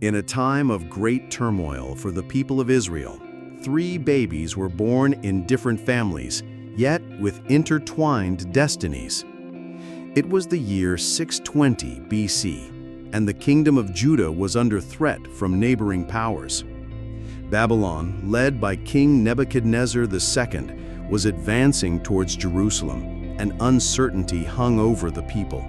In a time of great turmoil for the people of Israel, 3 babies were born in different families, yet with intertwined destinies. It was the year 620 BC, and the kingdom of Judah was under threat from neighboring powers. Babylon, led by King Nebuchadnezzar II, was advancing towards Jerusalem, and uncertainty hung over the people.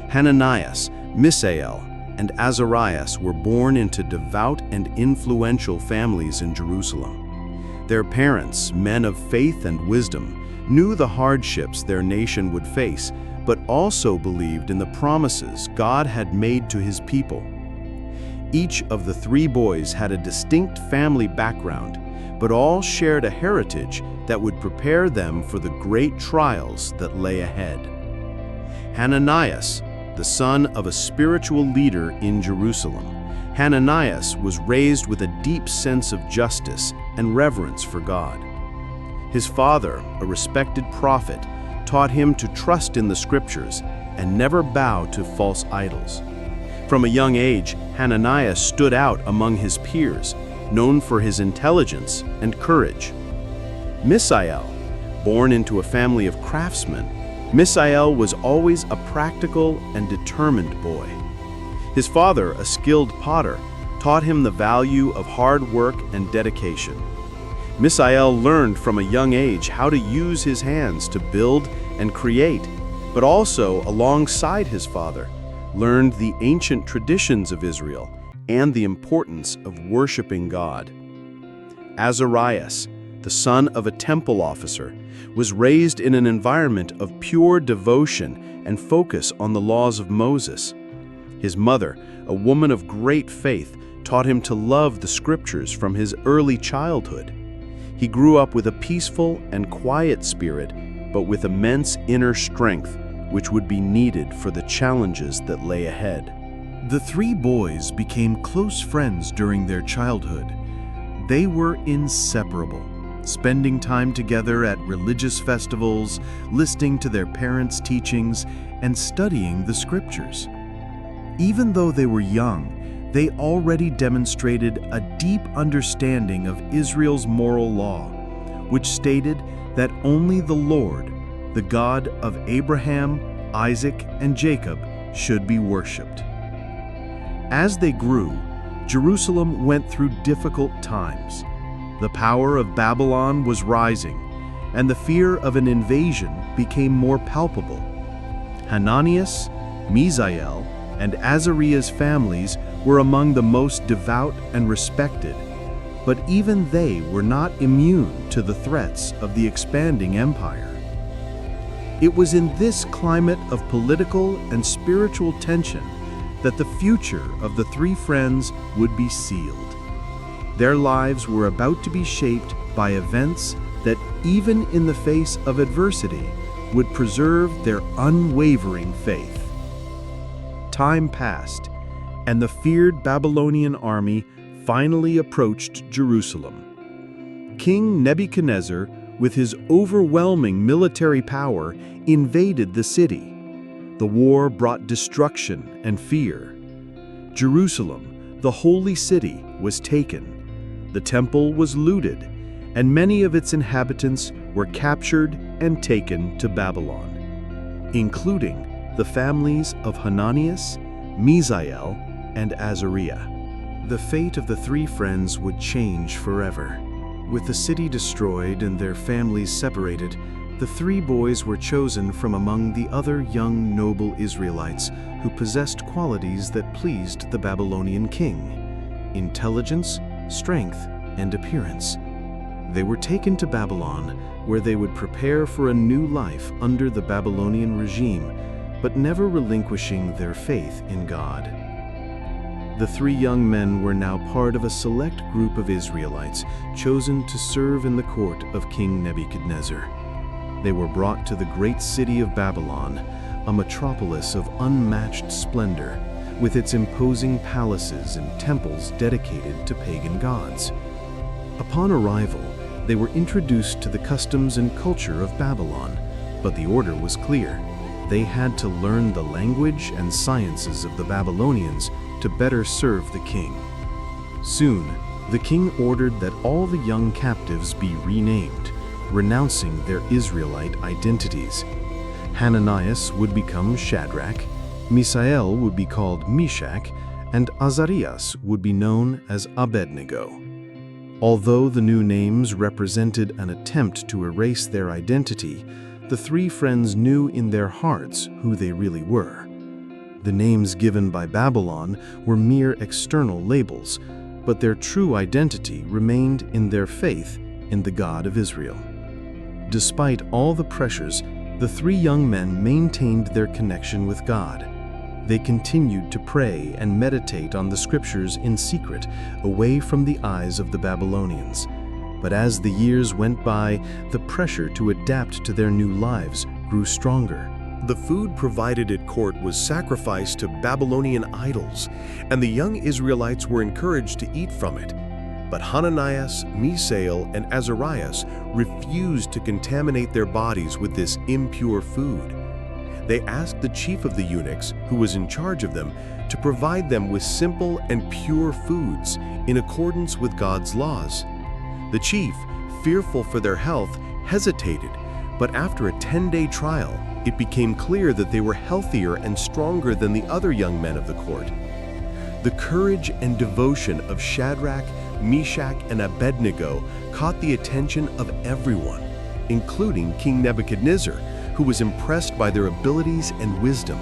Hananiah, Mishael, and Azariah were born into devout and influential families in Jerusalem. Their parents, men of faith and wisdom, knew the hardships their nation would face, but also believed in the promises God had made to his people. Each of the 3 boys had a distinct family background, but all shared a heritage that would prepare them for the great trials that lay ahead. Hananiah, the son of a spiritual leader in Jerusalem, Hananiah was raised with a deep sense of justice and reverence for God. His father, a respected prophet, taught him to trust in the scriptures and never bow to false idols. From a young age, Hananiah stood out among his peers, known for his intelligence and courage. Mishael, born into a family of craftsmen, Mishael was always a practical and determined boy. His father, a skilled potter, taught him the value of hard work and dedication. Mishael learned from a young age how to use his hands to build and create, but also, alongside his father, learned the ancient traditions of Israel and the importance of worshiping God. Azariah, the son of a temple officer, was raised in an environment of pure devotion and focus on the laws of Moses. His mother, a woman of great faith, taught him to love the scriptures from his early childhood. He grew up with a peaceful and quiet spirit, but with immense inner strength, which would be needed for the challenges that lay ahead. The 3 boys became close friends during their childhood. They were inseparable, spending time together at religious festivals, listening to their parents' teachings, and studying the scriptures. Even though they were young, they already demonstrated a deep understanding of Israel's moral law, which stated that only the Lord, the God of Abraham, Isaac, and Jacob, should be worshipped. As they grew, Jerusalem went through difficult times. The power of Babylon was rising, and the fear of an invasion became more palpable. Hananiah, Mishael, and Azariah's families were among the most devout and respected, but even they were not immune to the threats of the expanding empire. It was in this climate of political and spiritual tension that the future of the 3 friends would be sealed. Their lives were about to be shaped by events that, even in the face of adversity, would preserve their unwavering faith. Time passed, and the feared Babylonian army finally approached Jerusalem. King Nebuchadnezzar, with his overwhelming military power, invaded the city. The war brought destruction and fear. Jerusalem, the holy city, was taken. The temple was looted, and many of its inhabitants were captured and taken to Babylon, including the families of Hananiah, Mishael, and Azariah. The fate of the 3 friends would change forever. With the city destroyed and their families separated, the 3 boys were chosen from among the other young noble Israelites who possessed qualities that pleased the Babylonian king: intelligence, strength, and appearance. They were taken to Babylon, where they would prepare for a new life under the Babylonian regime, but never relinquishing their faith in God. The 3 young men were now part of a select group of Israelites chosen to serve in the court of King Nebuchadnezzar. They were brought to the great city of Babylon, a metropolis of unmatched splendor, with its imposing palaces and temples dedicated to pagan gods. Upon arrival, they were introduced to the customs and culture of Babylon, but the order was clear. They had to learn the language and sciences of the Babylonians to better serve the king. Soon, the king ordered that all the young captives be renamed, renouncing their Israelite identities. Hananiah would become Shadrach, Mishael would be called Meshach, and Azariah would be known as Abednego. Although the new names represented an attempt to erase their identity, the three friends knew in their hearts who they really were. The names given by Babylon were mere external labels, but their true identity remained in their faith in the God of Israel. Despite all the pressures, the three young men maintained their connection with God. They continued to pray and meditate on the scriptures in secret, away from the eyes of the Babylonians. But as the years went by, the pressure to adapt to their new lives grew stronger. The food provided at court was sacrificed to Babylonian idols, and the young Israelites were encouraged to eat from it. But Hananiah, Mishael, and Azariah refused to contaminate their bodies with this impure food. They asked the chief of the eunuchs, who was in charge of them, to provide them with simple and pure foods in accordance with God's laws. The chief, fearful for their health, hesitated, but after a 10-day trial, it became clear that they were healthier and stronger than the other young men of the court. The courage and devotion of Shadrach, Meshach, and Abednego caught the attention of everyone, including King Nebuchadnezzar, who was impressed by their abilities and wisdom.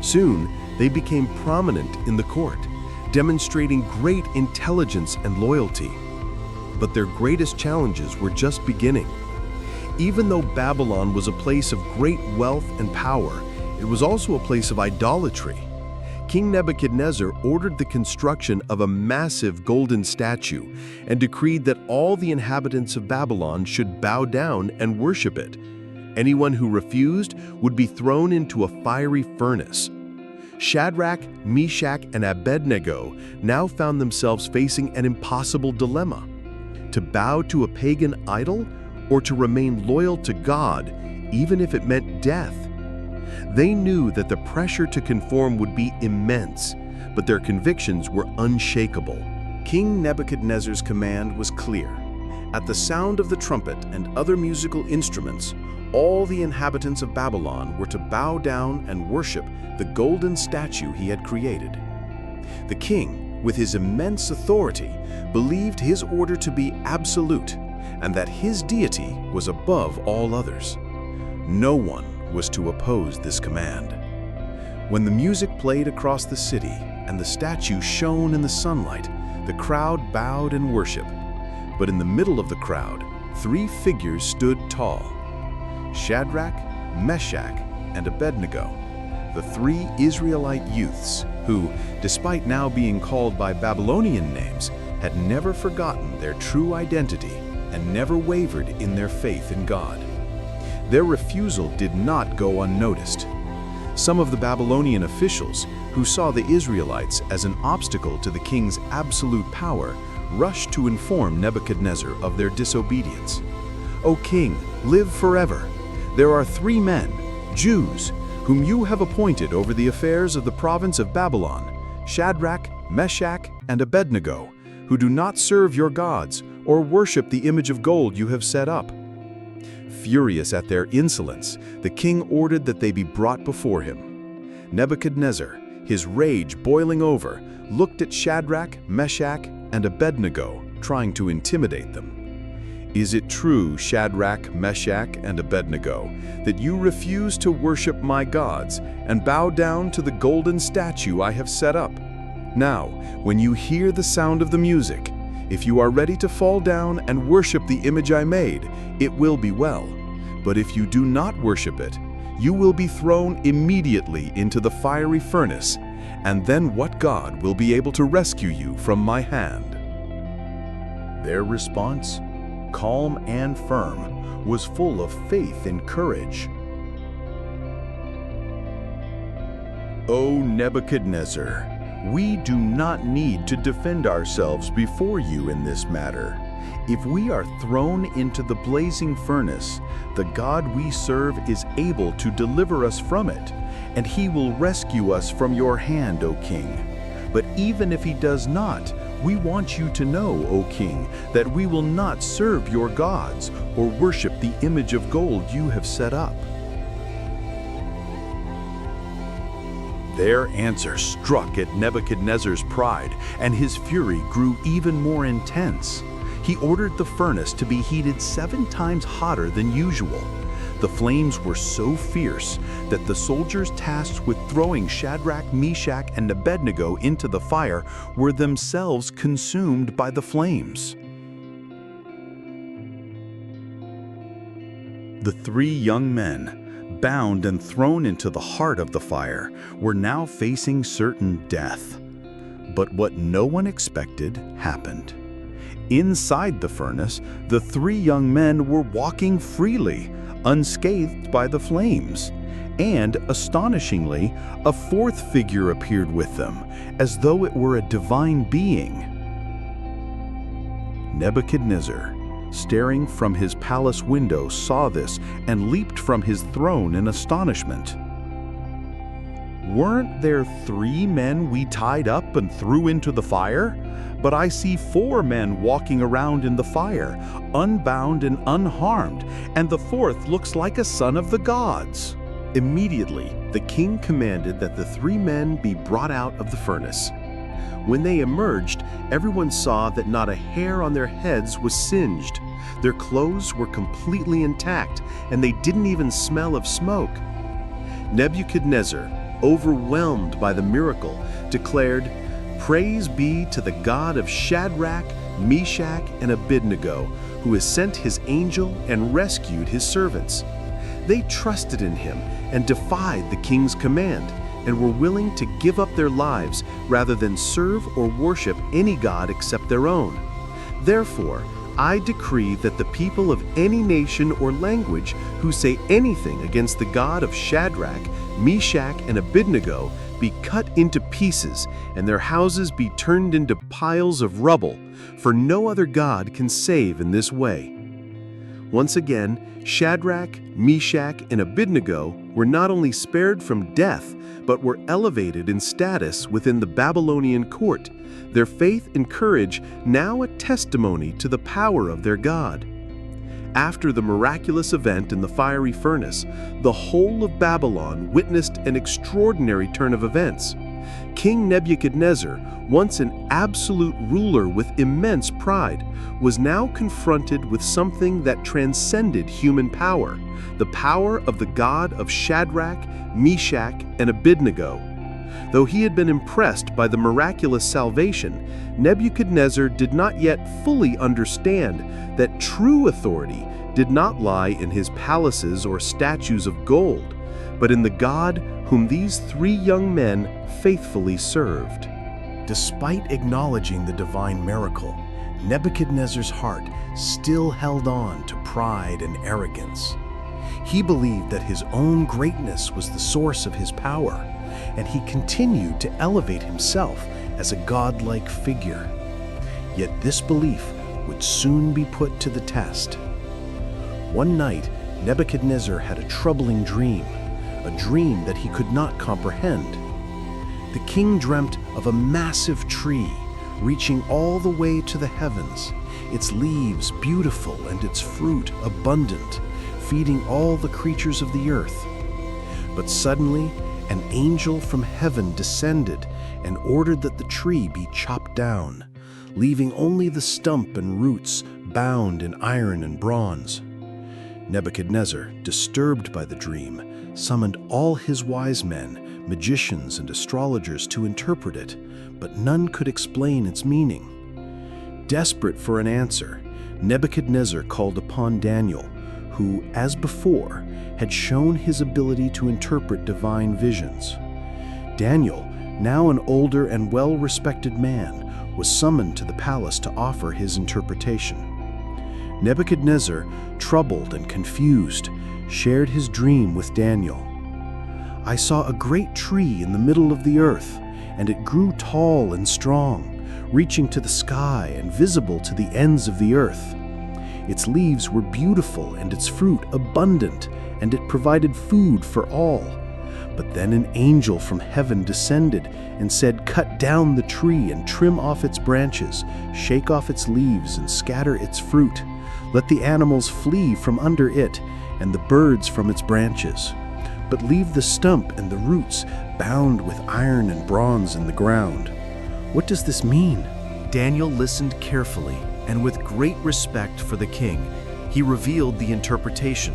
Soon, they became prominent in the court, demonstrating great intelligence and loyalty. But their greatest challenges were just beginning. Even though Babylon was a place of great wealth and power, it was also a place of idolatry. King Nebuchadnezzar ordered the construction of a massive golden statue and decreed that all the inhabitants of Babylon should bow down and worship it. Anyone who refused would be thrown into a fiery furnace. Shadrach, Meshach, and Abednego now found themselves facing an impossible dilemma: to bow to a pagan idol or to remain loyal to God, even if it meant death. They knew that the pressure to conform would be immense, but their convictions were unshakable. King Nebuchadnezzar's command was clear. At the sound of the trumpet and other musical instruments, all the inhabitants of Babylon were to bow down and worship the golden statue he had created. The king, with his immense authority, believed his order to be absolute and that his deity was above all others. No one was to oppose this command. When the music played across the city and the statue shone in the sunlight, the crowd bowed in worship. But in the middle of the crowd, three figures stood tall: Shadrach, Meshach, and Abednego, the three Israelite youths who, despite now being called by Babylonian names, had never forgotten their true identity and never wavered in their faith in God. Their refusal did not go unnoticed. Some of the Babylonian officials, who saw the Israelites as an obstacle to the king's absolute power, rushed to inform Nebuchadnezzar of their disobedience. "O king, live forever. There are 3 men, Jews, whom you have appointed over the affairs of the province of Babylon, Shadrach, Meshach, and Abednego, who do not serve your gods or worship the image of gold you have set up." Furious at their insolence, the king ordered that they be brought before him. Nebuchadnezzar, his rage boiling over, looked at Shadrach, Meshach, and Abednego, trying to intimidate them. "Is it true, Shadrach, Meshach, and Abednego, that you refuse to worship my gods and bow down to the golden statue I have set up? Now, when you hear the sound of the music, if you are ready to fall down and worship the image I made, it will be well. But if you do not worship it, you will be thrown immediately into the fiery furnace, and then what God will be able to rescue you from my hand?" Their response, calm and firm, was full of faith and courage. "O Nebuchadnezzar, we do not need to defend ourselves before you in this matter. If we are thrown into the blazing furnace, the God we serve is able to deliver us from it, and he will rescue us from your hand, O king. But even if he does not, we want you to know, O king, that we will not serve your gods or worship the image of gold you have set up." Their answer struck at Nebuchadnezzar's pride, and his fury grew even more intense. He ordered the furnace to be heated 7 times hotter than usual. The flames were so fierce that the soldiers tasked with throwing Shadrach, Meshach, and Abednego into the fire were themselves consumed by the flames. The 3 young men, bound and thrown into the heart of the fire, were now facing certain death. But what no one expected happened. Inside the furnace, the 3 young men were walking freely, unscathed by the flames. And, astonishingly, a 4th figure appeared with them, as though it were a divine being. Nebuchadnezzar, staring from his palace window, saw this and leaped from his throne in astonishment. "Weren't there 3 men we tied up and threw into the fire? But I see 4 men walking around in the fire, unbound and unharmed, and the 4th looks like a son of the gods." Immediately, the king commanded that the 3 men be brought out of the furnace. When they emerged, everyone saw that not a hair on their heads was singed. Their clothes were completely intact, and they didn't even smell of smoke. Nebuchadnezzar, overwhelmed by the miracle, declared, "Praise be to the God of Shadrach, Meshach, and Abednego, who has sent his angel and rescued his servants." They trusted in him and defied the king's command, and were willing to give up their lives rather than serve or worship any god except their own. Therefore, I decree that the people of any nation or language who say anything against the God of Shadrach, Meshach, and Abednego be cut into pieces, and their houses be turned into piles of rubble, for no other god can save in this way. Once again, Shadrach, Meshach, and Abednego were not only spared from death, but were elevated in status within the Babylonian court, their faith and courage now a testimony to the power of their God. After the miraculous event in the fiery furnace, the whole of Babylon witnessed an extraordinary turn of events. King Nebuchadnezzar, once an absolute ruler with immense pride, was now confronted with something that transcended human power, the power of the God of Shadrach, Meshach, and Abednego. Though he had been impressed by the miraculous salvation, Nebuchadnezzar did not yet fully understand that true authority did not lie in his palaces or statues of gold, but in the God whom these 3 young men faithfully served. Despite acknowledging the divine miracle, Nebuchadnezzar's heart still held on to pride and arrogance. He believed that his own greatness was the source of his power, and he continued to elevate himself as a godlike figure. Yet this belief would soon be put to the test. One night, Nebuchadnezzar had a troubling dream, a dream that he could not comprehend. The king dreamt of a massive tree reaching all the way to the heavens, its leaves beautiful and its fruit abundant, feeding all the creatures of the earth. But suddenly, an angel from heaven descended and ordered that the tree be chopped down, leaving only the stump and roots bound in iron and bronze. Nebuchadnezzar, disturbed by the dream, summoned all his wise men, magicians, and astrologers to interpret it, but none could explain its meaning. Desperate for an answer, Nebuchadnezzar called upon Daniel, who, as before, had shown his ability to interpret divine visions. Daniel, now an older and well-respected man, was summoned to the palace to offer his interpretation. Nebuchadnezzar, troubled and confused, shared his dream with Daniel. "I saw a great tree in the middle of the earth, and it grew tall and strong, reaching to the sky and visible to the ends of the earth. Its leaves were beautiful and its fruit abundant, and it provided food for all. But then an angel from heaven descended and said, "Cut down the tree and trim off its branches, shake off its leaves and scatter its fruit. Let the animals flee from under it and the birds from its branches. But leave the stump and the roots bound with iron and bronze in the ground." What does this mean? Daniel listened carefully, and with great respect for the king, he revealed the interpretation.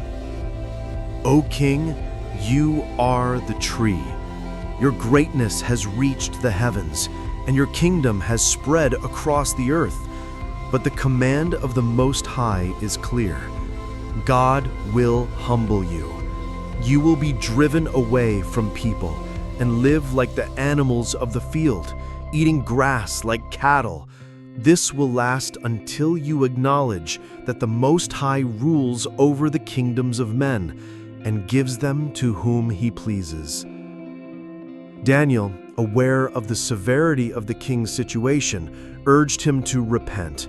"O king, you are the tree. Your greatness has reached the heavens, and your kingdom has spread across the earth. But the command of the Most High is clear. God will humble you. You will be driven away from people and live like the animals of the field, eating grass like cattle. This will last until you acknowledge that the Most High rules over the kingdoms of men and gives them to whom he pleases." Daniel, aware of the severity of the king's situation, urged him to repent.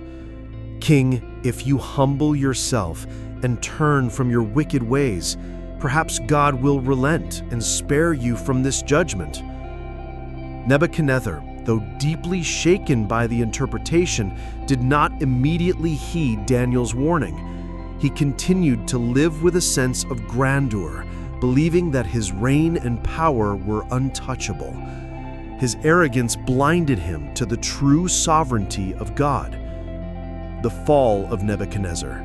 "King, if you humble yourself and turn from your wicked ways, perhaps God will relent and spare you from this judgment." Nebuchadnezzar, though deeply shaken by the interpretation, did not immediately heed Daniel's warning. He continued to live with a sense of grandeur, believing that his reign and power were untouchable. His arrogance blinded him to the true sovereignty of God. The fall of Nebuchadnezzar.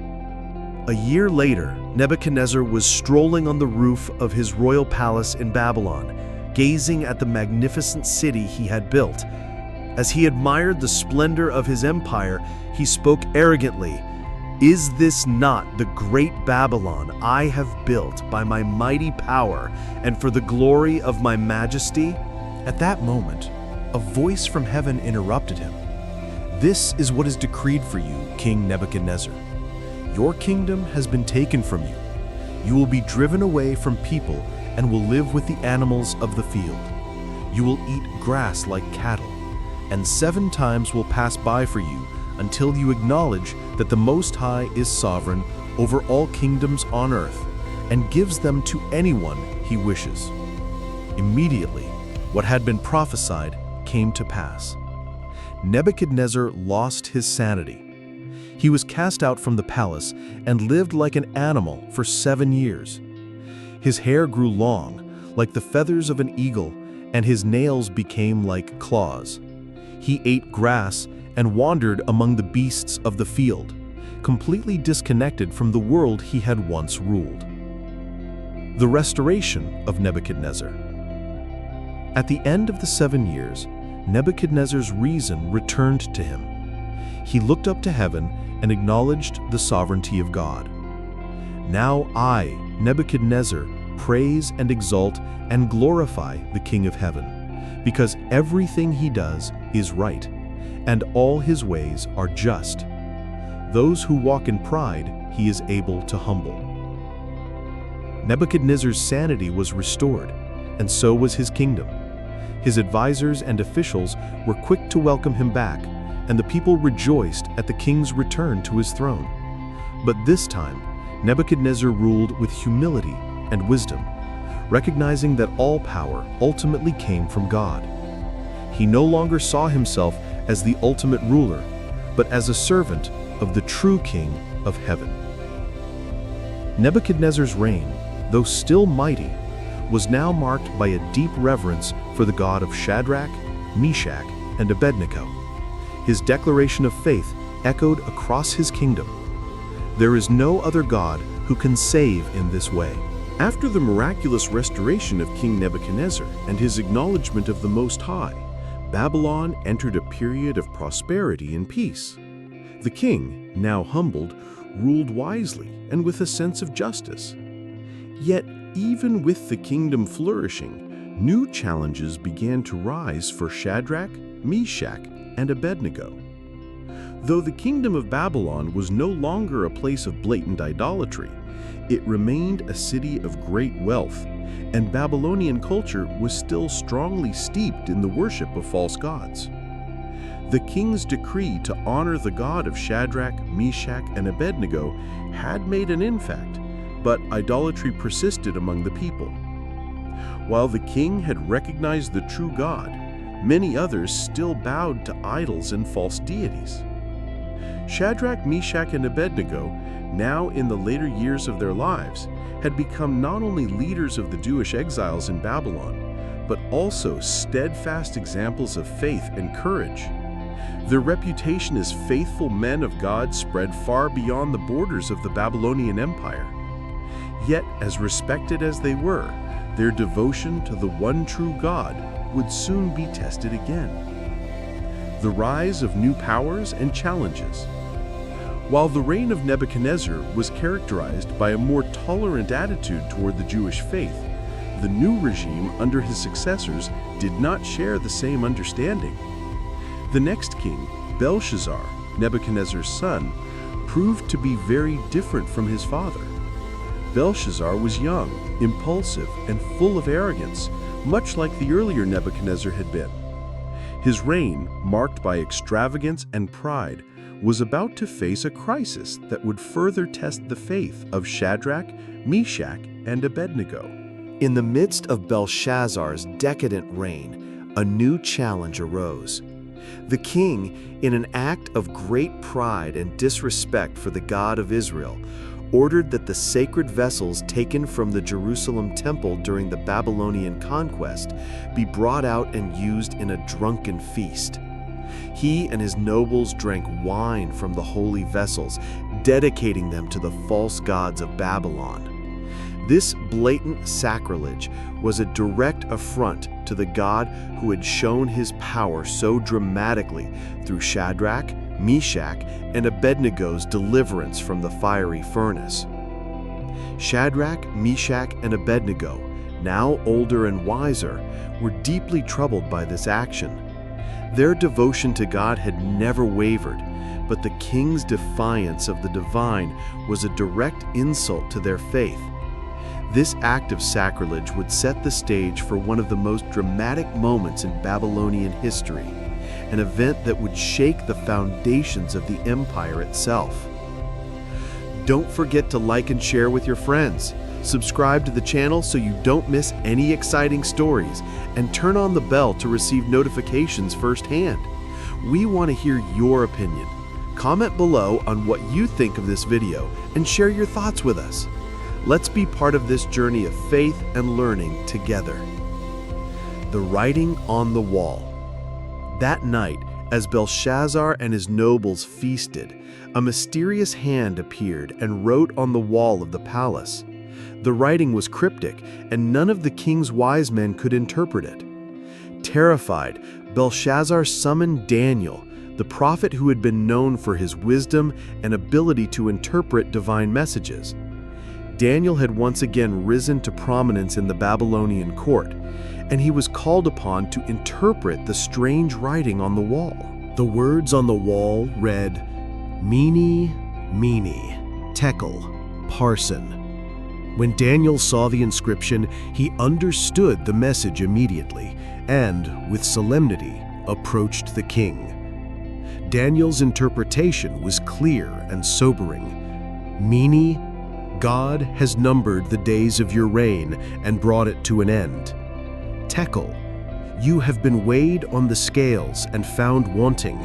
A year later, Nebuchadnezzar was strolling on the roof of his royal palace in Babylon, gazing at the magnificent city he had built. As he admired the splendor of his empire, he spoke arrogantly, "Is this not the great Babylon I have built by my mighty power and for the glory of my majesty?" At that moment, a voice from heaven interrupted him. "This is what is decreed for you, King Nebuchadnezzar. Your kingdom has been taken from you. You will be driven away from people and will live with the animals of the field. You will eat grass like cattle, and 7 times will pass by for you until you acknowledge that the Most High is sovereign over all kingdoms on earth and gives them to anyone he wishes." Immediately, what had been prophesied came to pass. Nebuchadnezzar lost his sanity. He was cast out from the palace and lived like an animal for 7 years. His hair grew long, like the feathers of an eagle, and his nails became like claws. He ate grass and wandered among the beasts of the field, completely disconnected from the world he had once ruled. The restoration of Nebuchadnezzar. At the end of the 7 years, Nebuchadnezzar's reason returned to him. He looked up to heaven and acknowledged the sovereignty of God. "Now I, Nebuchadnezzar, praise and exalt and glorify the King of heaven, because everything he does is right, and all his ways are just. Those who walk in pride he is able to humble." Nebuchadnezzar's sanity was restored, and so was his kingdom. His advisors and officials were quick to welcome him back, and the people rejoiced at the king's return to his throne. But this time, Nebuchadnezzar ruled with humility and wisdom, recognizing that all power ultimately came from God. He no longer saw himself as the ultimate ruler, but as a servant of the true King of heaven. Nebuchadnezzar's reign, though still mighty, was now marked by a deep reverence for the God of Shadrach, Meshach, and Abednego. His declaration of faith echoed across his kingdom. There is no other God who can save in this way. After the miraculous restoration of King Nebuchadnezzar and his acknowledgement of the Most High, Babylon entered a period of prosperity and peace. The king, now humbled, ruled wisely and with a sense of justice. Yet, even with the kingdom flourishing, new challenges began to rise for Shadrach, Meshach, and Abednego. Though the kingdom of Babylon was no longer a place of blatant idolatry, it remained a city of great wealth, and Babylonian culture was still strongly steeped in the worship of false gods. The king's decree to honor the God of Shadrach, Meshach, and Abednego had made an impact, but idolatry persisted among the people. While the king had recognized the true God, many others still bowed to idols and false deities. Shadrach, Meshach, and Abednego, now in the later years of their lives, had become not only leaders of the Jewish exiles in Babylon, but also steadfast examples of faith and courage. Their reputation as faithful men of God spread far beyond the borders of the Babylonian Empire. Yet, as respected as they were, their devotion to the one true God would soon be tested again. The rise of new powers and challenges. While the reign of Nebuchadnezzar was characterized by a more tolerant attitude toward the Jewish faith, the new regime under his successors did not share the same understanding. The next king, Belshazzar, Nebuchadnezzar's son, proved to be very different from his father. Belshazzar was young, impulsive, and full of arrogance, much like the earlier Nebuchadnezzar had been. His reign, marked by extravagance and pride, was about to face a crisis that would further test the faith of Shadrach, Meshach, and Abednego. In the midst of Belshazzar's decadent reign, a new challenge arose. The king, in an act of great pride and disrespect for the God of Israel, ordered that the sacred vessels taken from the Jerusalem temple during the Babylonian conquest be brought out and used in a drunken feast. He and his nobles drank wine from the holy vessels, dedicating them to the false gods of Babylon. This blatant sacrilege was a direct affront to the God who had shown his power so dramatically through Shadrach, Meshach, and Abednego's deliverance from the fiery furnace. Shadrach, Meshach, and Abednego, now older and wiser, were deeply troubled by this action. Their devotion to God had never wavered, but the king's defiance of the divine was a direct insult to their faith. This act of sacrilege would set the stage for one of the most dramatic moments in Babylonian history, an event that would shake the foundations of the empire itself. Don't forget to like and share with your friends. Subscribe to the channel so you don't miss any exciting stories, and turn on the bell to receive notifications firsthand. We want to hear your opinion. Comment below on what you think of this video and share your thoughts with us. Let's be part of this journey of faith and learning together. The writing on the wall. That night, as Belshazzar and his nobles feasted, a mysterious hand appeared and wrote on the wall of the palace. The writing was cryptic, and none of the king's wise men could interpret it. Terrified, Belshazzar summoned Daniel, the prophet who had been known for his wisdom and ability to interpret divine messages. Daniel had once again risen to prominence in the Babylonian court, and he was called upon to interpret the strange writing on the wall. The words on the wall read, "Mene, Mene, Tekel, Parsin." When Daniel saw the inscription, he understood the message immediately and, with solemnity, approached the king. Daniel's interpretation was clear and sobering. "Mene, God has numbered the days of your reign and brought it to an end. Tekel, you have been weighed on the scales and found wanting.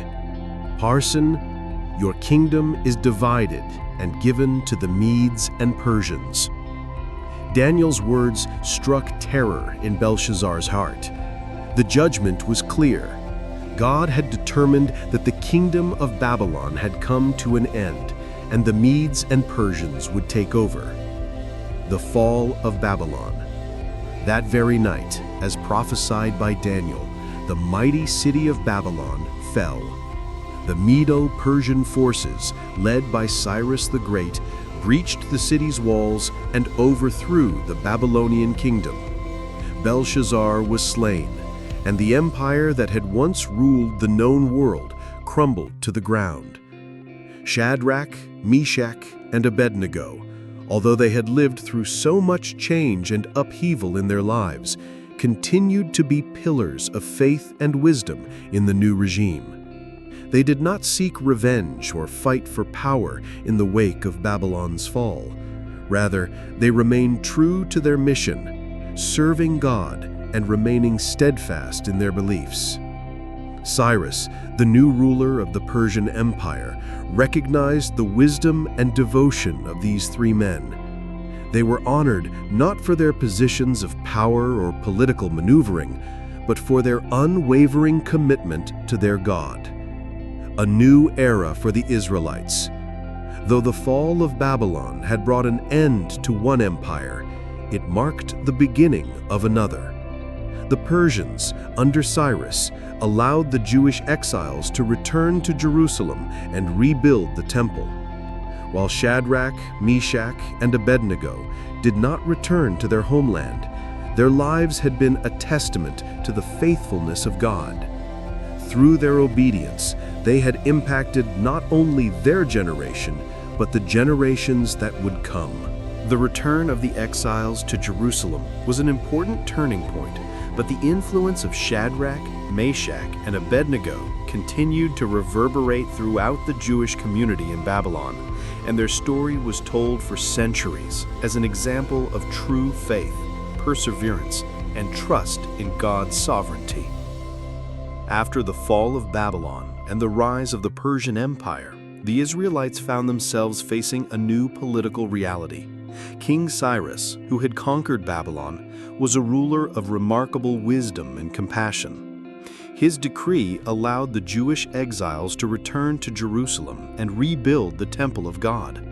Parsin, your kingdom is divided and given to the Medes and Persians." Daniel's words struck terror in Belshazzar's heart. The judgment was clear. God had determined that the kingdom of Babylon had come to an end, and the Medes and Persians would take over. The fall of Babylon. That very night, as prophesied by Daniel, the mighty city of Babylon fell. The Medo-Persian forces, led by Cyrus the Great, breached the city's walls and overthrew the Babylonian kingdom. Belshazzar was slain, and the empire that had once ruled the known world crumbled to the ground. Shadrach, Meshach, and Abednego, although they had lived through so much change and upheaval in their lives, continued to be pillars of faith and wisdom in the new regime. They did not seek revenge or fight for power in the wake of Babylon's fall. Rather, they remained true to their mission, serving God and remaining steadfast in their beliefs. Cyrus, the new ruler of the Persian Empire, recognized the wisdom and devotion of these three men. They were honored not for their positions of power or political maneuvering, but for their unwavering commitment to their God. A new era for the Israelites. Though the fall of Babylon had brought an end to one empire, it marked the beginning of another. The Persians, under Cyrus, allowed the Jewish exiles to return to Jerusalem and rebuild the temple. While Shadrach, Meshach, and Abednego did not return to their homeland, their lives had been a testament to the faithfulness of God. Through their obedience, they had impacted not only their generation, but the generations that would come. The return of the exiles to Jerusalem was an important turning point, but the influence of Shadrach, Meshach, and Abednego continued to reverberate throughout the Jewish community in Babylon, and their story was told for centuries as an example of true faith, perseverance, and trust in God's sovereignty. After the fall of Babylon and the rise of the Persian Empire, the Israelites found themselves facing a new political reality. King Cyrus, who had conquered Babylon, was a ruler of remarkable wisdom and compassion. His decree allowed the Jewish exiles to return to Jerusalem and rebuild the temple of God.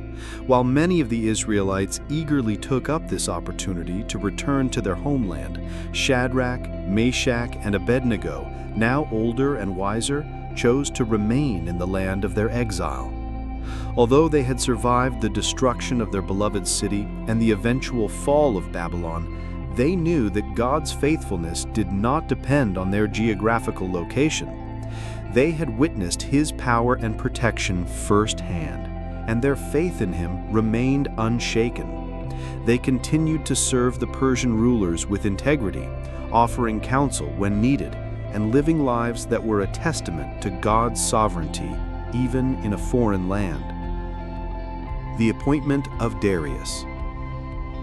While many of the Israelites eagerly took up this opportunity to return to their homeland, Shadrach, Meshach, and Abednego, now older and wiser, chose to remain in the land of their exile. Although they had survived the destruction of their beloved city and the eventual fall of Babylon, they knew that God's faithfulness did not depend on their geographical location. They had witnessed His power and protection firsthand, and their faith in Him remained unshaken. They continued to serve the Persian rulers with integrity, offering counsel when needed, and living lives that were a testament to God's sovereignty, even in a foreign land. The appointment of Darius.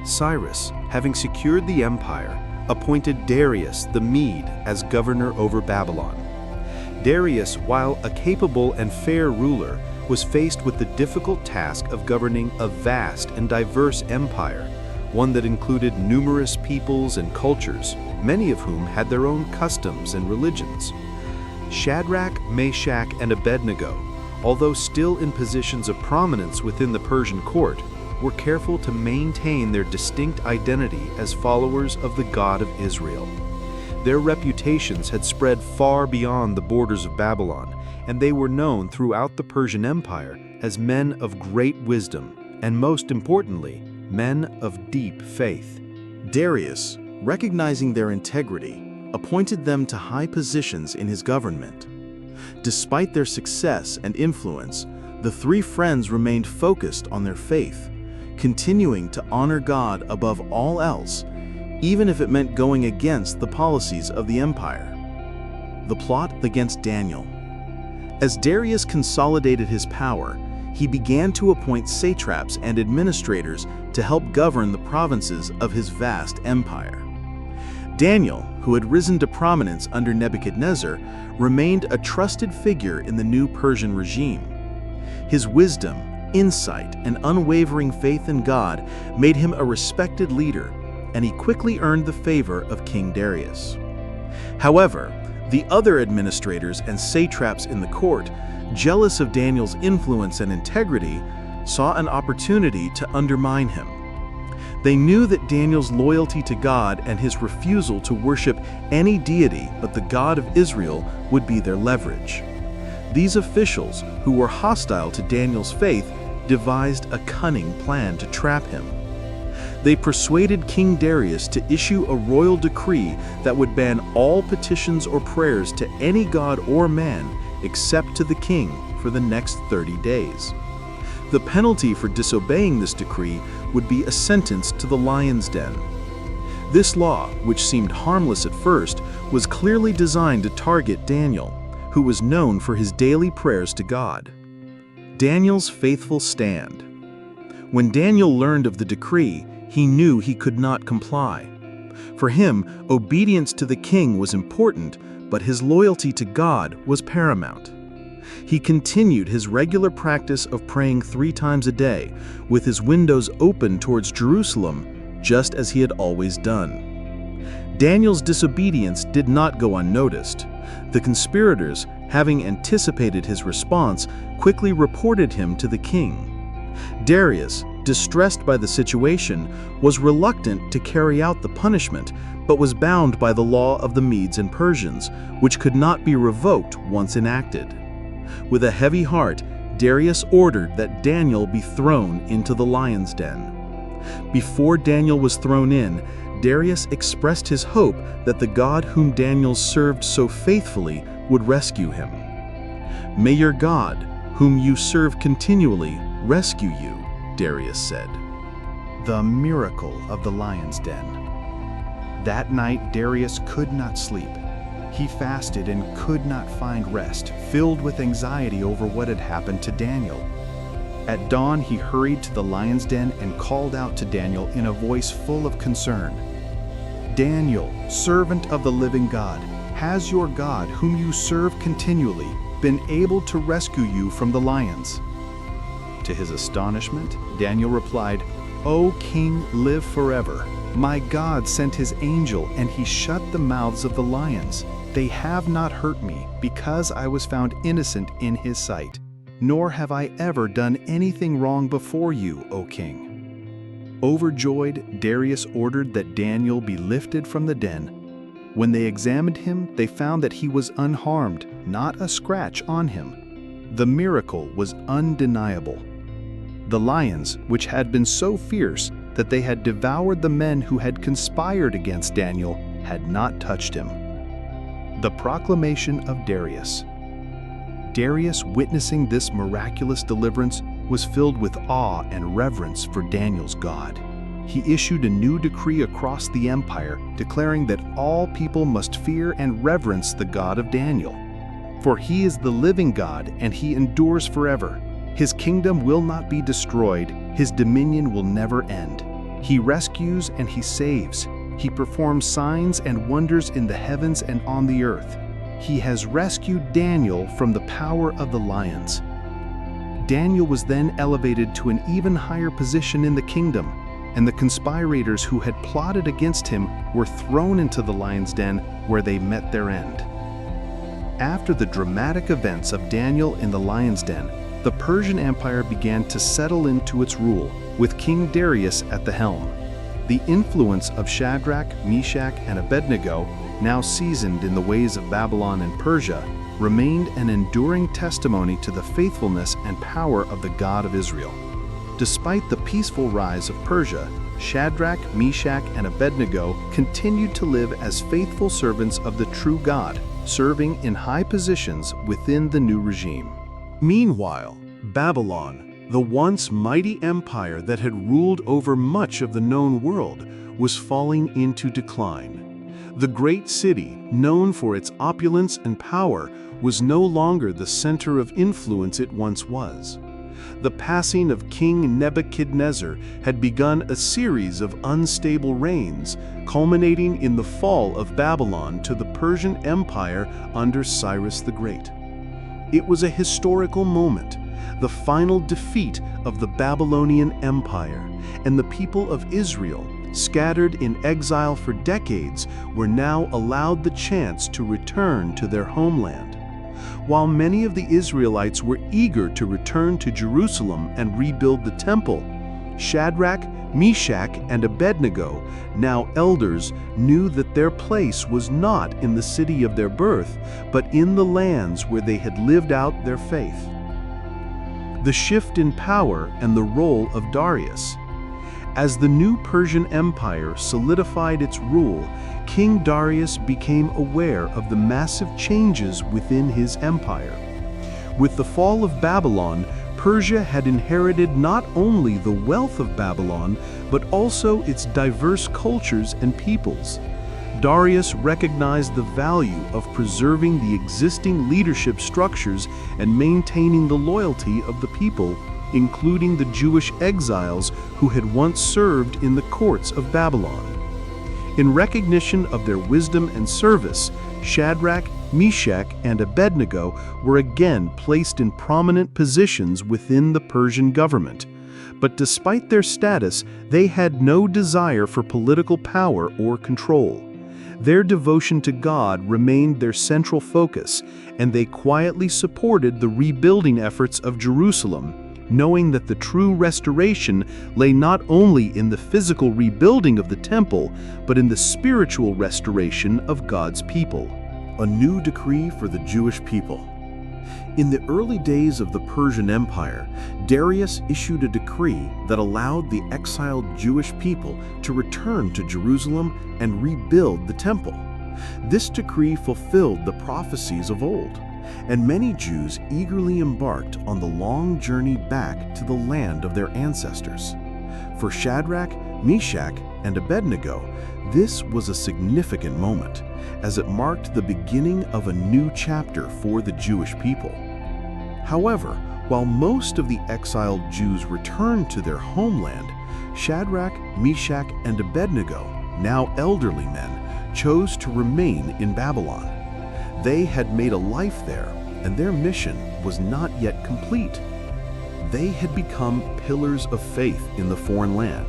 Cyrus, having secured the empire, appointed Darius the Mede as governor over Babylon. Darius, while a capable and fair ruler, was faced with the difficult task of governing a vast and diverse empire, one that included numerous peoples and cultures, many of whom had their own customs and religions. Shadrach, Meshach, and Abednego, although still in positions of prominence within the Persian court, were careful to maintain their distinct identity as followers of the God of Israel. Their reputations had spread far beyond the borders of Babylon, and they were known throughout the Persian Empire as men of great wisdom, and most importantly, men of deep faith. Darius, recognizing their integrity, appointed them to high positions in his government. Despite their success and influence, the three friends remained focused on their faith, continuing to honor God above all else, even if it meant going against the policies of the empire. The plot against Daniel. As Darius consolidated his power, he began to appoint satraps and administrators to help govern the provinces of his vast empire. Daniel, who had risen to prominence under Nebuchadnezzar, remained a trusted figure in the new Persian regime. His wisdom, insight, and unwavering faith in God made him a respected leader, and he quickly earned the favor of King Darius. However, the other administrators and satraps in the court, jealous of Daniel's influence and integrity, saw an opportunity to undermine him. They knew that Daniel's loyalty to God and his refusal to worship any deity but the God of Israel would be their leverage. These officials, who were hostile to Daniel's faith, devised a cunning plan to trap him. They persuaded King Darius to issue a royal decree that would ban all petitions or prayers to any god or man except to the king for the next 30 days. The penalty for disobeying this decree would be a sentence to the lion's den. This law, which seemed harmless at first, was clearly designed to target Daniel, who was known for his daily prayers to God. Daniel's faithful stand. When Daniel learned of the decree, he knew he could not comply. For him, obedience to the king was important, but his loyalty to God was paramount. He continued his regular practice of praying 3 times a day, with his windows open towards Jerusalem, just as he had always done. Daniel's disobedience did not go unnoticed. The conspirators, having anticipated his response, quickly reported him to the king. Darius, distressed by the situation, was reluctant to carry out the punishment, but was bound by the law of the Medes and Persians, which could not be revoked once enacted. With a heavy heart, Darius ordered that Daniel be thrown into the lion's den. Before Daniel was thrown in, Darius expressed his hope that the God whom Daniel served so faithfully would rescue him. "May your God, whom you serve continually, rescue you," Darius said. The miracle of the lion's den. That night Darius could not sleep. He fasted and could not find rest, filled with anxiety over what had happened to Daniel. At dawn he hurried to the lion's den and called out to Daniel in a voice full of concern. "Daniel, servant of the living God, has your God, whom you serve continually, been able to rescue you from the lions?" To his astonishment, Daniel replied, "O king, live forever. My God sent his angel, and he shut the mouths of the lions. They have not hurt me, because I was found innocent in his sight. Nor have I ever done anything wrong before you, O king." Overjoyed, Darius ordered that Daniel be lifted from the den. When they examined him, they found that he was unharmed, not a scratch on him. The miracle was undeniable. The lions, which had been so fierce that they had devoured the men who had conspired against Daniel, had not touched him. The proclamation of Darius. Darius, witnessing this miraculous deliverance, was filled with awe and reverence for Daniel's God. He issued a new decree across the empire, declaring that all people must fear and reverence the God of Daniel. For he is the living God, and he endures forever. His kingdom will not be destroyed, his dominion will never end. He rescues and he saves. He performs signs and wonders in the heavens and on the earth. He has rescued Daniel from the power of the lions. Daniel was then elevated to an even higher position in the kingdom, and the conspirators who had plotted against him were thrown into the lion's den, where they met their end. After the dramatic events of Daniel in the lion's den, the Persian Empire began to settle into its rule, with King Darius at the helm. The influence of Shadrach, Meshach, and Abednego, now seasoned in the ways of Babylon and Persia, remained an enduring testimony to the faithfulness and power of the God of Israel. Despite the peaceful rise of Persia, Shadrach, Meshach, and Abednego continued to live as faithful servants of the true God, serving in high positions within the new regime. Meanwhile, Babylon, the once mighty empire that had ruled over much of the known world, was falling into decline. The great city, known for its opulence and power, was no longer the center of influence it once was. The passing of King Nebuchadnezzar had begun a series of unstable reigns, culminating in the fall of Babylon to the Persian Empire under Cyrus the Great. It was a historical moment, the final defeat of the Babylonian Empire, and the people of Israel, scattered in exile for decades, were now allowed the chance to return to their homeland. While many of the Israelites were eager to return to Jerusalem and rebuild the temple, Shadrach, Meshach, and Abednego, now elders, knew that their place was not in the city of their birth, but in the lands where they had lived out their faith. The shift in power and the role of Darius. As the new Persian Empire solidified its rule, King Darius became aware of the massive changes within his empire. With the fall of Babylon, Persia had inherited not only the wealth of Babylon, but also its diverse cultures and peoples. Darius recognized the value of preserving the existing leadership structures and maintaining the loyalty of the people, including the Jewish exiles who had once served in the courts of Babylon. In recognition of their wisdom and service, Shadrach, Meshach, and Abednego were again placed in prominent positions within the Persian government. But despite their status, they had no desire for political power or control. Their devotion to God remained their central focus, and they quietly supported the rebuilding efforts of Jerusalem, knowing that the true restoration lay not only in the physical rebuilding of the temple, but in the spiritual restoration of God's people. A new decree for the Jewish people. In the early days of the Persian Empire, Darius issued a decree that allowed the exiled Jewish people to return to Jerusalem and rebuild the temple. This decree fulfilled the prophecies of old, and many Jews eagerly embarked on the long journey back to the land of their ancestors. For Shadrach, Meshach, and Abednego, this was a significant moment, as it marked the beginning of a new chapter for the Jewish people. However, while most of the exiled Jews returned to their homeland, Shadrach, Meshach, and Abednego, now elderly men, chose to remain in Babylon. They had made a life there, and their mission was not yet complete. They had become pillars of faith in the foreign land,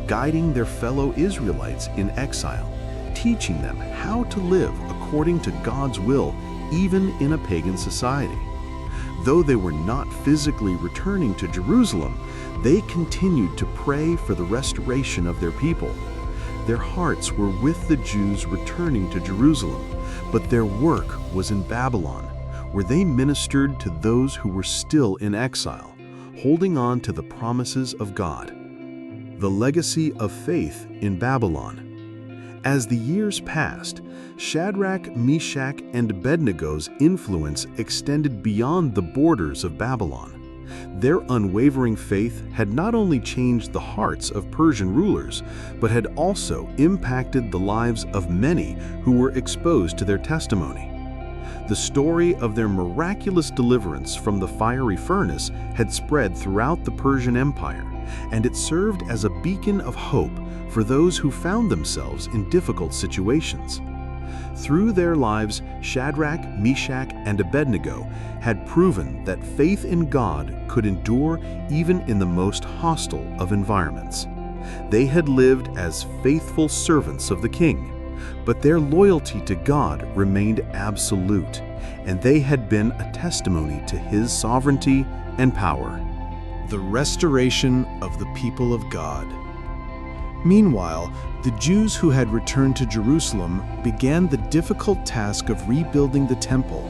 guiding their fellow Israelites in exile, teaching them how to live according to God's will, even in a pagan society. Though they were not physically returning to Jerusalem, they continued to pray for the restoration of their people. Their hearts were with the Jews returning to Jerusalem, but their work was in Babylon, where they ministered to those who were still in exile, holding on to the promises of God. The legacy of faith in Babylon. As the years passed, Shadrach, Meshach, and Abednego's influence extended beyond the borders of Babylon. Their unwavering faith had not only changed the hearts of Persian rulers, but had also impacted the lives of many who were exposed to their testimony. The story of their miraculous deliverance from the fiery furnace had spread throughout the Persian Empire, and it served as a beacon of hope for those who found themselves in difficult situations. Through their lives, Shadrach, Meshach, and Abednego had proven that faith in God could endure even in the most hostile of environments. They had lived as faithful servants of the king, but their loyalty to God remained absolute, and they had been a testimony to his sovereignty and power. The restoration of the people of God. Meanwhile, the Jews who had returned to Jerusalem began the difficult task of rebuilding the temple.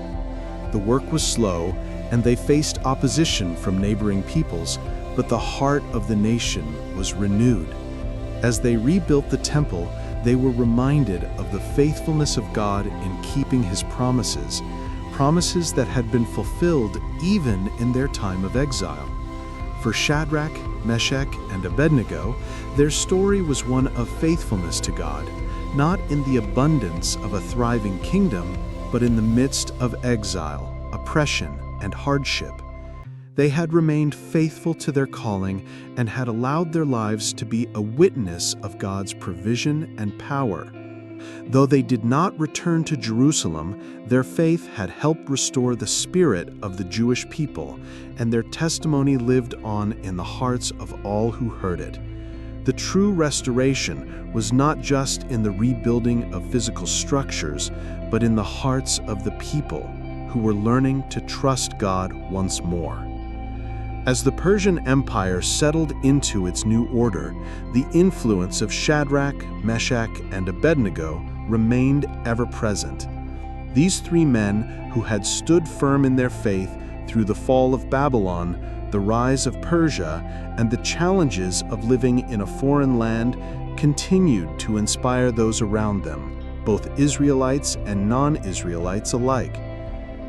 The work was slow, and they faced opposition from neighboring peoples, but the heart of the nation was renewed. As they rebuilt the temple, they were reminded of the faithfulness of God in keeping his promises, promises that had been fulfilled even in their time of exile. For Shadrach, Meshach, and Abednego, their story was one of faithfulness to God, not in the abundance of a thriving kingdom, but in the midst of exile, oppression, and hardship. They had remained faithful to their calling and had allowed their lives to be a witness of God's provision and power. Though they did not return to Jerusalem, their faith had helped restore the spirit of the Jewish people, and their testimony lived on in the hearts of all who heard it. The true restoration was not just in the rebuilding of physical structures, but in the hearts of the people who were learning to trust God once more. As the Persian Empire settled into its new order, the influence of Shadrach, Meshach, and Abednego remained ever present. These three men, who had stood firm in their faith through the fall of Babylon, the rise of Persia, and the challenges of living in a foreign land, continued to inspire those around them, both Israelites and non-Israelites alike.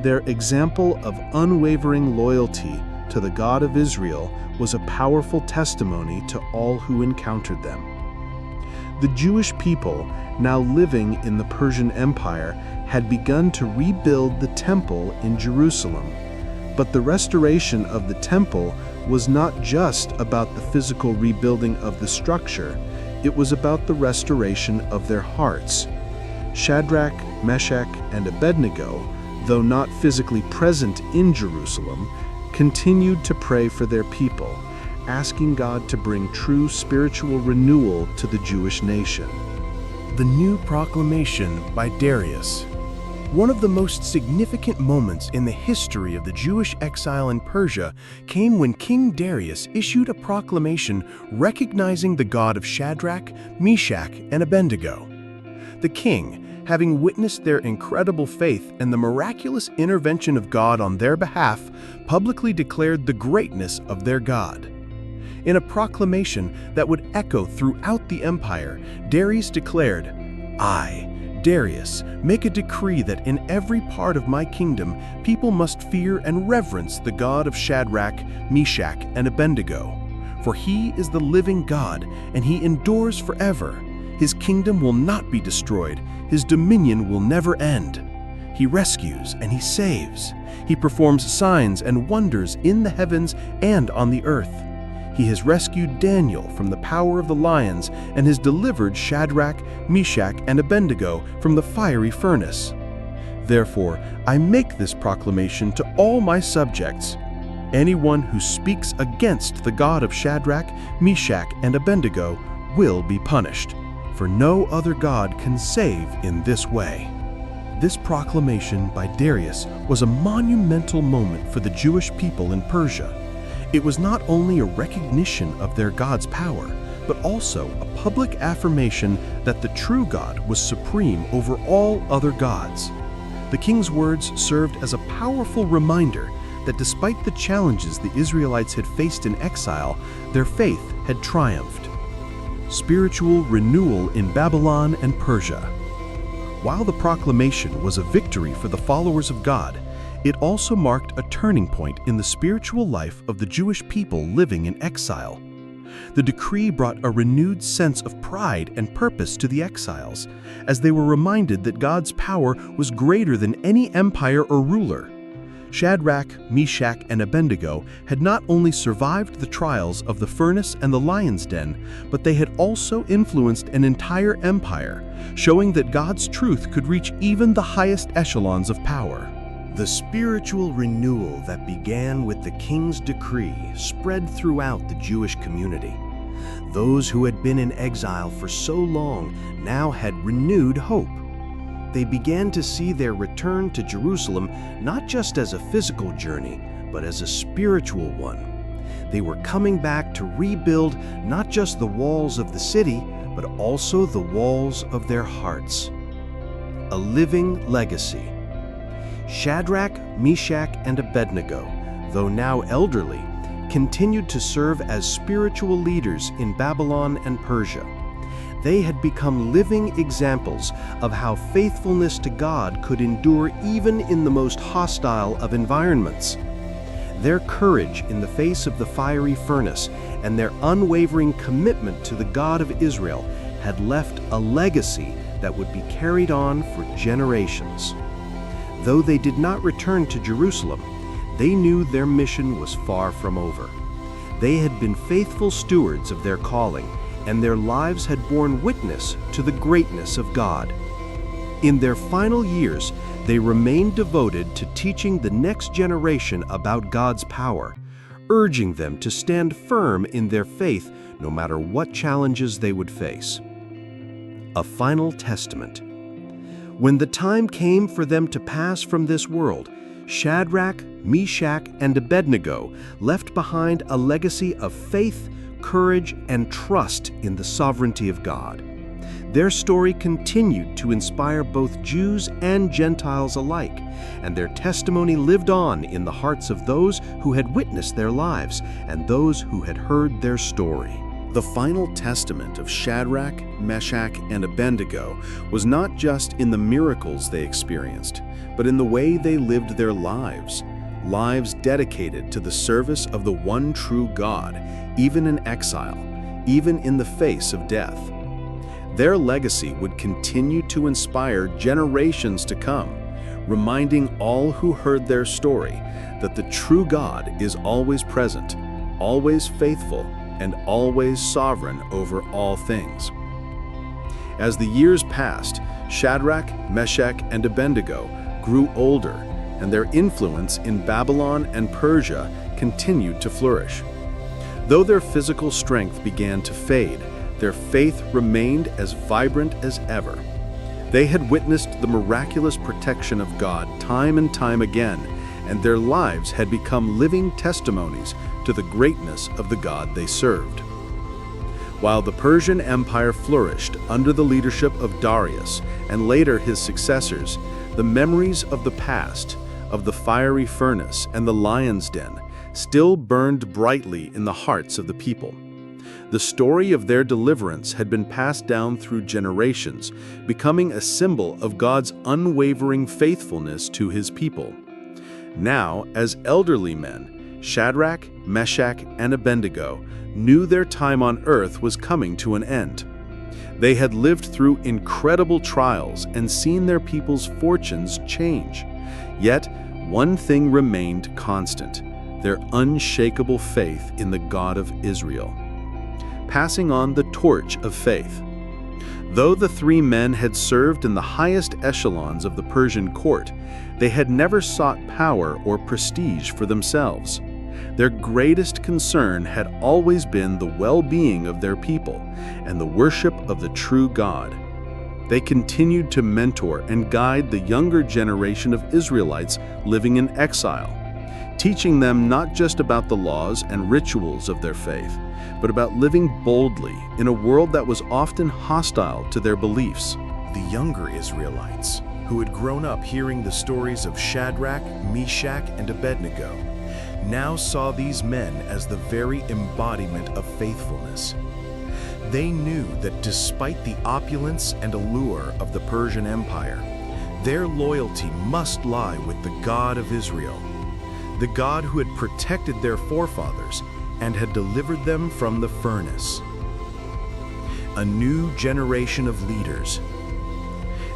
Their example of unwavering loyalty to the God of Israel was a powerful testimony to all who encountered them. The Jewish people, now living in the Persian Empire, had begun to rebuild the temple in Jerusalem. But the restoration of the temple was not just about the physical rebuilding of the structure. it was about the restoration of their hearts. Shadrach, Meshach, and Abednego, though not physically present in Jerusalem, continued to pray for their people, asking God to bring true spiritual renewal to the Jewish nation. The new proclamation by Darius. One of the most significant moments in the history of the Jewish exile in Persia came when King Darius issued a proclamation recognizing the God of Shadrach, Meshach, and Abednego. The king, having witnessed their incredible faith and the miraculous intervention of God on their behalf, publicly declared the greatness of their God. In a proclamation that would echo throughout the empire, Darius declared, "I, Darius, make a decree that in every part of my kingdom people must fear and reverence the God of Shadrach, Meshach, and Abednego. For he is the living God, and he endures forever. His kingdom will not be destroyed, his dominion will never end. He rescues and he saves. He performs signs and wonders in the heavens and on the earth. He has rescued Daniel from the power of the lions and has delivered Shadrach, Meshach, and Abednego from the fiery furnace. Therefore, I make this proclamation to all my subjects. Anyone who speaks against the God of Shadrach, Meshach, and Abednego will be punished, for no other God can save in this way." This proclamation by Darius was a monumental moment for the Jewish people in Persia. It was not only a recognition of their God's power, but also a public affirmation that the true God was supreme over all other gods. The king's words served as a powerful reminder that despite the challenges the Israelites had faced in exile, their faith had triumphed. Spiritual renewal in Babylon and Persia. While the proclamation was a victory for the followers of God, it also marked a turning point in the spiritual life of the Jewish people living in exile. The decree brought a renewed sense of pride and purpose to the exiles, as they were reminded that God's power was greater than any empire or ruler. Shadrach, Meshach, and Abednego had not only survived the trials of the furnace and the lion's den, but they had also influenced an entire empire, showing that God's truth could reach even the highest echelons of power. The spiritual renewal that began with the king's decree spread throughout the Jewish community. Those who had been in exile for so long now had renewed hope. They began to see their return to Jerusalem not just as a physical journey, but as a spiritual one. They were coming back to rebuild not just the walls of the city, but also the walls of their hearts. A living legacy. Shadrach, Meshach, and Abednego, though now elderly, continued to serve as spiritual leaders in Babylon and Persia. They had become living examples of how faithfulness to God could endure even in the most hostile of environments. Their courage in the face of the fiery furnace and their unwavering commitment to the God of Israel had left a legacy that would be carried on for generations. Though they did not return to Jerusalem, they knew their mission was far from over. They had been faithful stewards of their calling, and their lives had borne witness to the greatness of God. In their final years, they remained devoted to teaching the next generation about God's power, urging them to stand firm in their faith no matter what challenges they would face. A final testament. When the time came for them to pass from this world, Shadrach, Meshach, and Abednego left behind a legacy of faith, courage, and trust in the sovereignty of God. Their story continued to inspire both Jews and Gentiles alike, and their testimony lived on in the hearts of those who had witnessed their lives and those who had heard their story. The final testament of Shadrach, Meshach, and Abednego was not just in the miracles they experienced, but in the way they lived their lives, lives dedicated to the service of the one true God, even in exile, even in the face of death. Their legacy would continue to inspire generations to come, reminding all who heard their story that the true God is always present, always faithful, and always sovereign over all things. As the years passed, Shadrach, Meshach, and Abednego grew older, and their influence in Babylon and Persia continued to flourish. Though their physical strength began to fade, their faith remained as vibrant as ever. They had witnessed the miraculous protection of God time and time again, and their lives had become living testimonies to the greatness of the God they served. While the Persian Empire flourished under the leadership of Darius and later his successors, the memories of the past, of the fiery furnace and the lion's den, still burned brightly in the hearts of the people. The story of their deliverance had been passed down through generations, becoming a symbol of God's unwavering faithfulness to his people. Now, as elderly men, Shadrach, Meshach, and Abednego knew their time on earth was coming to an end. They had lived through incredible trials and seen their people's fortunes change. Yet, one thing remained constant: their unshakable faith in the God of Israel. Passing on the torch of faith. Though the three men had served in the highest echelons of the Persian court, they had never sought power or prestige for themselves. Their greatest concern had always been the well-being of their people and the worship of the true God. They continued to mentor and guide the younger generation of Israelites living in exile, teaching them not just about the laws and rituals of their faith, but about living boldly in a world that was often hostile to their beliefs. The younger Israelites, who had grown up hearing the stories of Shadrach, Meshach, and Abednego, now saw these men as the very embodiment of faithfulness. They knew that despite the opulence and allure of the Persian Empire, their loyalty must lie with the God of Israel, the God who had protected their forefathers and had delivered them from the furnace. A new generation of leaders.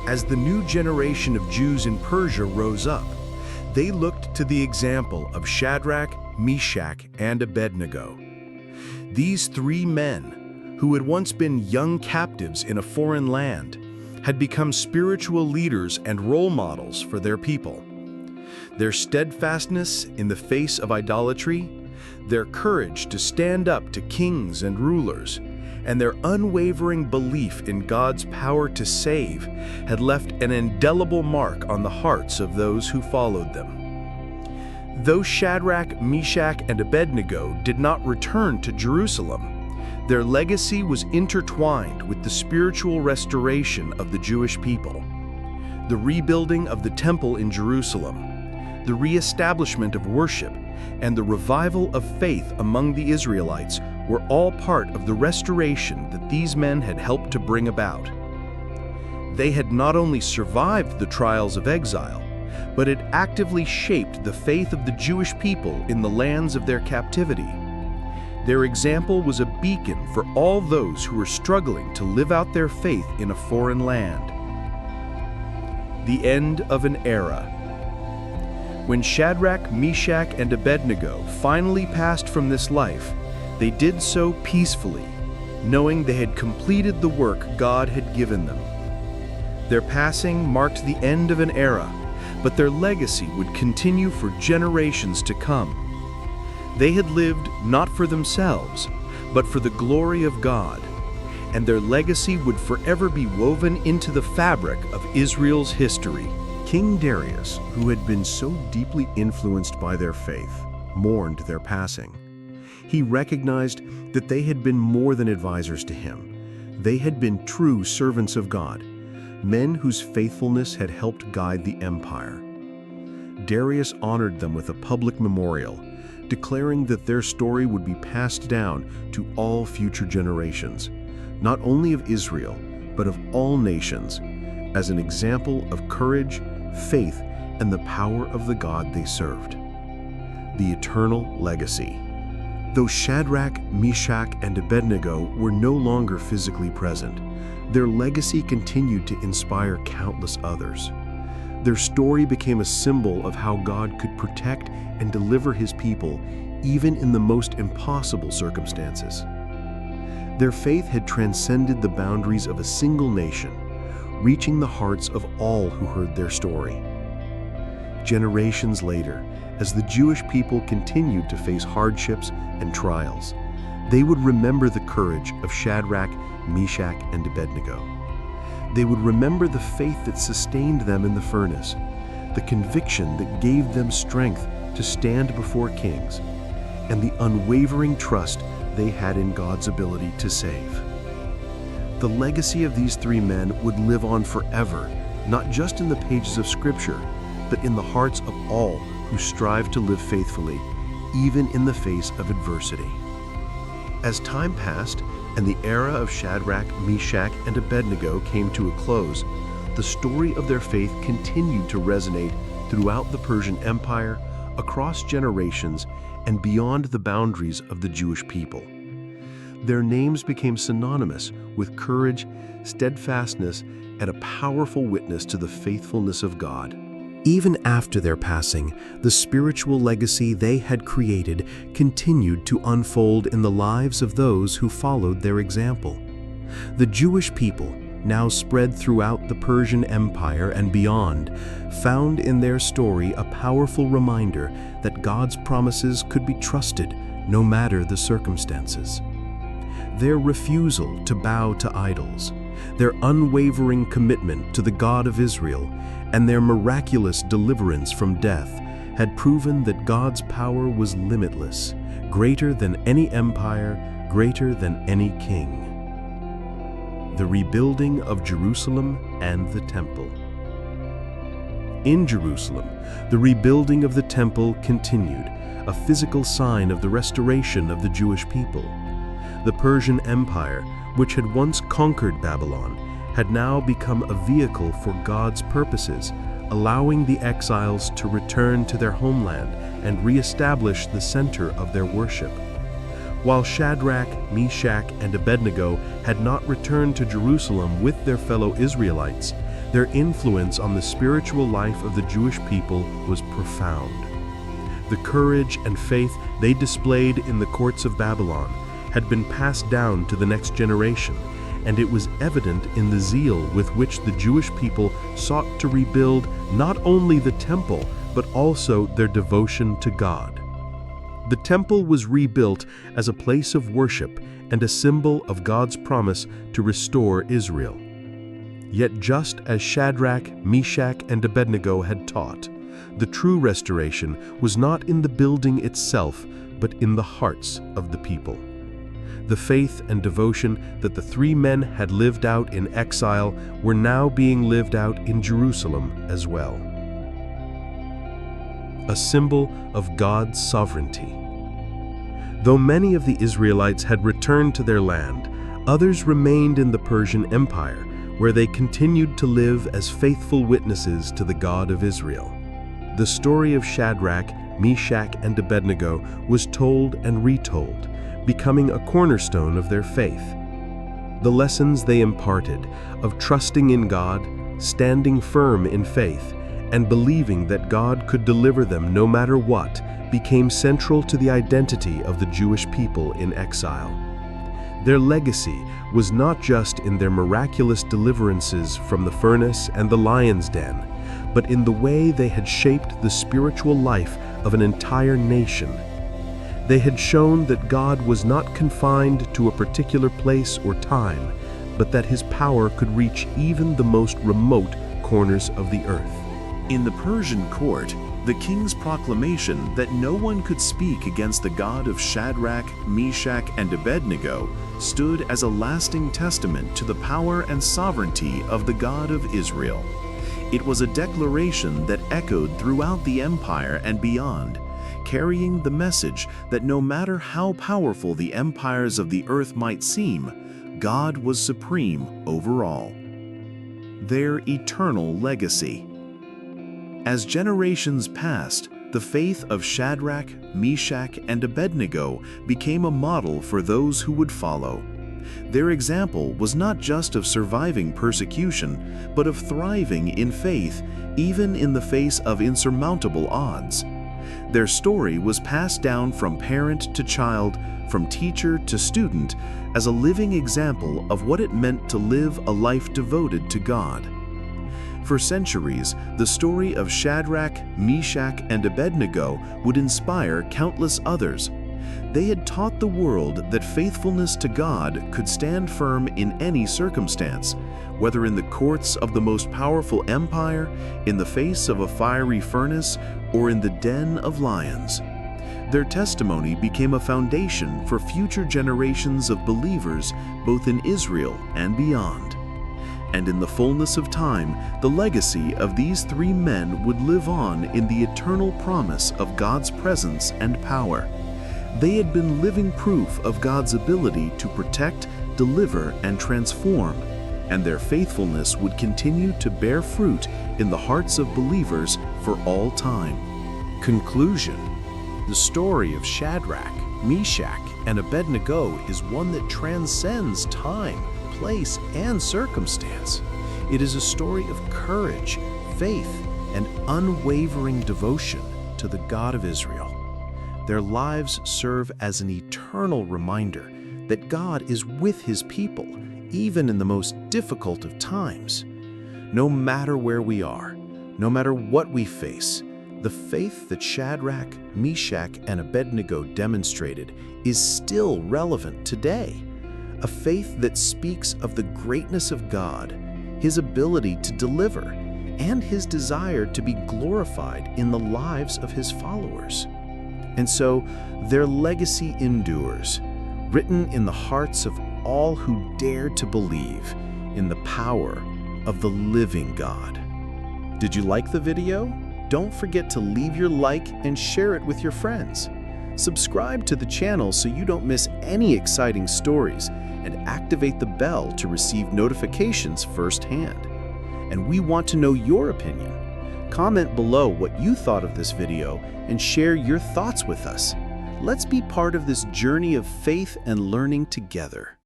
As the new generation of Jews in Persia rose up, they looked to the example of Shadrach, Meshach, and Abednego. These three men, who had once been young captives in a foreign land, had become spiritual leaders and role models for their people. Their steadfastness in the face of idolatry, their courage to stand up to kings and rulers, and their unwavering belief in God's power to save had left an indelible mark on the hearts of those who followed them. Though Shadrach, Meshach, and Abednego did not return to Jerusalem, their legacy was intertwined with the spiritual restoration of the Jewish people. The rebuilding of the temple in Jerusalem, the reestablishment of worship, and the revival of faith among the Israelites were all part of the restoration that these men had helped to bring about. They had not only survived the trials of exile, but had actively shaped the faith of the Jewish people in the lands of their captivity. Their example was a beacon for all those who were struggling to live out their faith in a foreign land. The end of an era. When Shadrach, Meshach, and Abednego finally passed from this life, they did so peacefully, knowing they had completed the work God had given them. Their passing marked the end of an era, but their legacy would continue for generations to come. They had lived not for themselves, but for the glory of God, and their legacy would forever be woven into the fabric of Israel's history. King Darius, who had been so deeply influenced by their faith, mourned their passing. He recognized that they had been more than advisors to him. They had been true servants of God, men whose faithfulness had helped guide the empire. Darius honored them with a public memorial, declaring that their story would be passed down to all future generations, not only of Israel, but of all nations, as an example of courage, faith, and the power of the God they served. The eternal legacy. Though Shadrach, Meshach, and Abednego were no longer physically present, their legacy continued to inspire countless others. Their story became a symbol of how God could protect and deliver his people even in the most impossible circumstances. Their faith had transcended the boundaries of a single nation, reaching the hearts of all who heard their story. Generations later, as the Jewish people continued to face hardships and trials, they would remember the courage of Shadrach, Meshach, and Abednego. They would remember the faith that sustained them in the furnace, the conviction that gave them strength to stand before kings, and the unwavering trust they had in God's ability to save. The legacy of these three men would live on forever, not just in the pages of Scripture, but in the hearts of all who strive to live faithfully, even in the face of adversity. As time passed and the era of Shadrach, Meshach, and Abednego came to a close, the story of their faith continued to resonate throughout the Persian Empire, across generations, and beyond the boundaries of the Jewish people. Their names became synonymous with courage, steadfastness, and a powerful witness to the faithfulness of God. Even after their passing, the spiritual legacy they had created continued to unfold in the lives of those who followed their example. The Jewish people, now spread throughout the Persian Empire and beyond, found in their story a powerful reminder that God's promises could be trusted no matter the circumstances. Their refusal to bow to idols, their unwavering commitment to the God of Israel, and their miraculous deliverance from death had proven that God's power was limitless, greater than any empire, greater than any king. The rebuilding of Jerusalem and the Temple. In Jerusalem, the rebuilding of the Temple continued, a physical sign of the restoration of the Jewish people. The Persian Empire, which had once conquered Babylon, had now become a vehicle for God's purposes, allowing the exiles to return to their homeland and re-establish the center of their worship. While Shadrach, Meshach, and Abednego had not returned to Jerusalem with their fellow Israelites, their influence on the spiritual life of the Jewish people was profound. The courage and faith they displayed in the courts of Babylon had been passed down to the next generation, and it was evident in the zeal with which the Jewish people sought to rebuild not only the temple, but also their devotion to God. The temple was rebuilt as a place of worship and a symbol of God's promise to restore Israel. Yet just as Shadrach, Meshach, and Abednego had taught, the true restoration was not in the building itself, but in the hearts of the people. The faith and devotion that the three men had lived out in exile were now being lived out in Jerusalem as well. A symbol of God's sovereignty. Though many of the Israelites had returned to their land, others remained in the Persian Empire, where they continued to live as faithful witnesses to the God of Israel. The story of Shadrach, Meshach, and Abednego was told and retold, becoming a cornerstone of their faith. The lessons they imparted of trusting in God, standing firm in faith, and believing that God could deliver them no matter what became central to the identity of the Jewish people in exile. Their legacy was not just in their miraculous deliverances from the furnace and the lion's den, but in the way they had shaped the spiritual life of an entire nation. They had shown that God was not confined to a particular place or time, but that His power could reach even the most remote corners of the earth. In the Persian court, the king's proclamation that no one could speak against the God of Shadrach, Meshach, and Abednego stood as a lasting testament to the power and sovereignty of the God of Israel. It was a declaration that echoed throughout the empire and beyond, carrying the message that no matter how powerful the empires of the earth might seem, God was supreme over all. Their eternal legacy. As generations passed, the faith of Shadrach, Meshach, and Abednego became a model for those who would follow. Their example was not just of surviving persecution, but of thriving in faith, even in the face of insurmountable odds. Their story was passed down from parent to child, from teacher to student, as a living example of what it meant to live a life devoted to God. For centuries, the story of Shadrach, Meshach, and Abednego would inspire countless others. They had taught the world that faithfulness to God could stand firm in any circumstance, whether in the courts of the most powerful empire, in the face of a fiery furnace, or in the den of lions. Their testimony became a foundation for future generations of believers both in Israel and beyond. And in the fullness of time, the legacy of these three men would live on in the eternal promise of God's presence and power. They had been living proof of God's ability to protect, deliver, and transform, and their faithfulness would continue to bear fruit in the hearts of believers for all time. Conclusion: the story of Shadrach, Meshach, and Abednego is one that transcends time, place, and circumstance. It is a story of courage, faith, and unwavering devotion to the God of Israel. Their lives serve as an eternal reminder that God is with His people, even in the most difficult of times. No matter where we are, no matter what we face, the faith that Shadrach, Meshach, and Abednego demonstrated is still relevant today. A faith that speaks of the greatness of God, His ability to deliver, and His desire to be glorified in the lives of His followers. And so, their legacy endures, written in the hearts of all who dare to believe in the power of the living God. Did you like the video? Don't forget to leave your like and share it with your friends. Subscribe to the channel so you don't miss any exciting stories, and activate the bell to receive notifications firsthand. And we want to know your opinion. Comment below what you thought of this video and share your thoughts with us. Let's be part of this journey of faith and learning together.